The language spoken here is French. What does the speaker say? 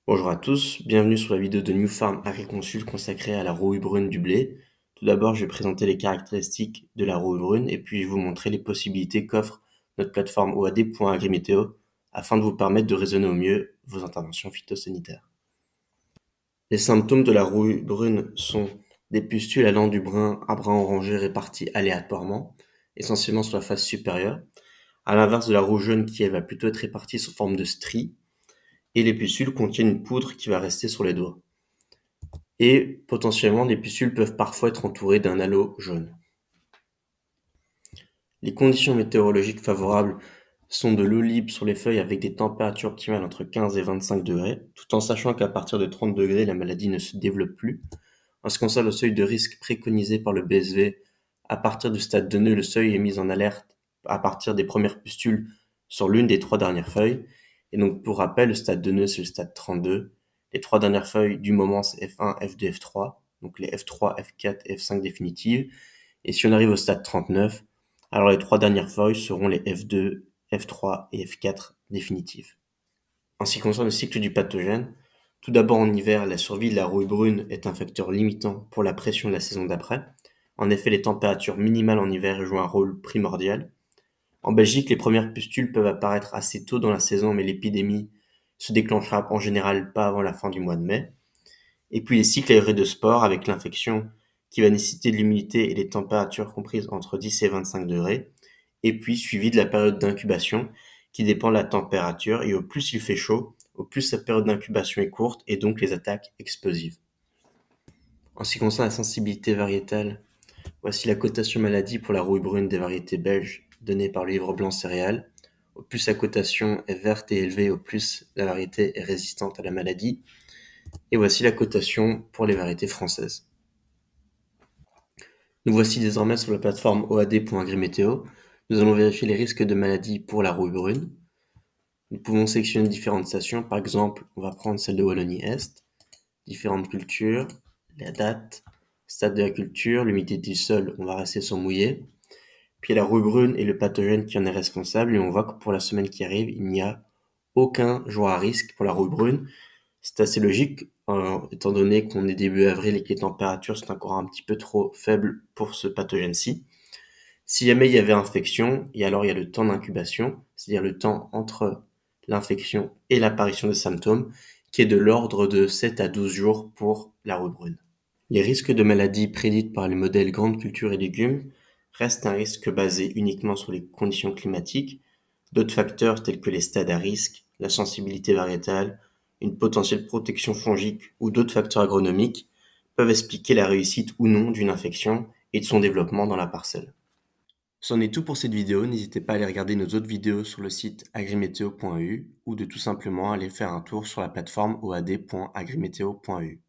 Bonjour à tous, bienvenue sur la vidéo de New Farm Agriconsul consacrée à la rouille brune du blé. Tout d'abord, je vais présenter les caractéristiques de la rouille brune et puis vous montrer les possibilités qu'offre notre plateforme OAD.agrimétéo afin de vous permettre de raisonner au mieux vos interventions phytosanitaires. Les symptômes de la rouille brune sont des pustules allant du brun à brun orangé répartis aléatoirement, essentiellement sur la face supérieure, à l'inverse de la rouille jaune qui elle va plutôt être répartie sous forme de stries, et les pustules contiennent une poudre qui va rester sur les doigts. Et potentiellement, les pustules peuvent parfois être entourées d'un halo jaune. Les conditions météorologiques favorables sont de l'eau libre sur les feuilles avec des températures optimales entre 15 et 25 degrés, tout en sachant qu'à partir de 30 degrés, la maladie ne se développe plus. En ce qui concerne le seuil de risque préconisé par le BSV, à partir du stade 2, le seuil est mis en alerte à partir des premières pustules sur l'une des 3 dernières feuilles. Et donc, pour rappel, le stade 2, c'est le stade 32. Les 3 dernières feuilles du moment, c'est F1, F2, F3. Donc les F3, F4 et F5 définitives. Et si on arrive au stade 39, alors les 3 dernières feuilles seront les F2, F3 et F4 définitives. En ce qui concerne le cycle du pathogène, tout d'abord en hiver, la survie de la rouille brune est un facteur limitant pour la pression de la saison d'après. En effet, les températures minimales en hiver jouent un rôle primordial. En Belgique, les premières pustules peuvent apparaître assez tôt dans la saison, mais l'épidémie se déclenchera en général pas avant la fin du mois de mai. Et puis les cycles aérés de sport avec l'infection qui va nécessiter de l'humidité et des températures comprises entre 10 et 25 degrés. Et puis suivi de la période d'incubation qui dépend de la température, et au plus il fait chaud, au plus sa période d'incubation est courte et donc les attaques explosives. En ce qui concerne la sensibilité variétale, voici la cotation maladie pour la rouille brune des variétés belges donnée par le livre blanc céréales. Au plus sa cotation est verte et élevée, au plus la variété est résistante à la maladie. Et voici la cotation pour les variétés françaises. Nous voici désormais sur la plateforme OAD.agrimétéo. Nous allons vérifier les risques de maladie pour la rouille brune. Nous pouvons sélectionner différentes stations. Par exemple, on va prendre celle de Wallonie-Est, différentes cultures, la date, stade de la culture, l'humidité du sol, on va rester sur mouillé. Puis la rouille brune et le pathogène qui en est responsable. Et on voit que pour la semaine qui arrive, il n'y a aucun jour à risque pour la rouille brune. C'est assez logique, étant donné qu'on est début avril et que les températures sont encore un petit peu trop faibles pour ce pathogène-ci. Si jamais il y avait infection, et alors il y a le temps d'incubation, c'est-à-dire le temps entre l'infection et l'apparition des symptômes, qui est de l'ordre de 7 à 12 jours pour la rouille brune. Les risques de maladies prédites par les modèles grandes cultures et légumes restent un risque basé uniquement sur les conditions climatiques. D'autres facteurs tels que les stades à risque, la sensibilité variétale, une potentielle protection fongique ou d'autres facteurs agronomiques peuvent expliquer la réussite ou non d'une infection et de son développement dans la parcelle. C'en est tout pour cette vidéo, n'hésitez pas à aller regarder nos autres vidéos sur le site agrimeteo.eu ou de tout simplement aller faire un tour sur la plateforme oad.agrimeteo.eu.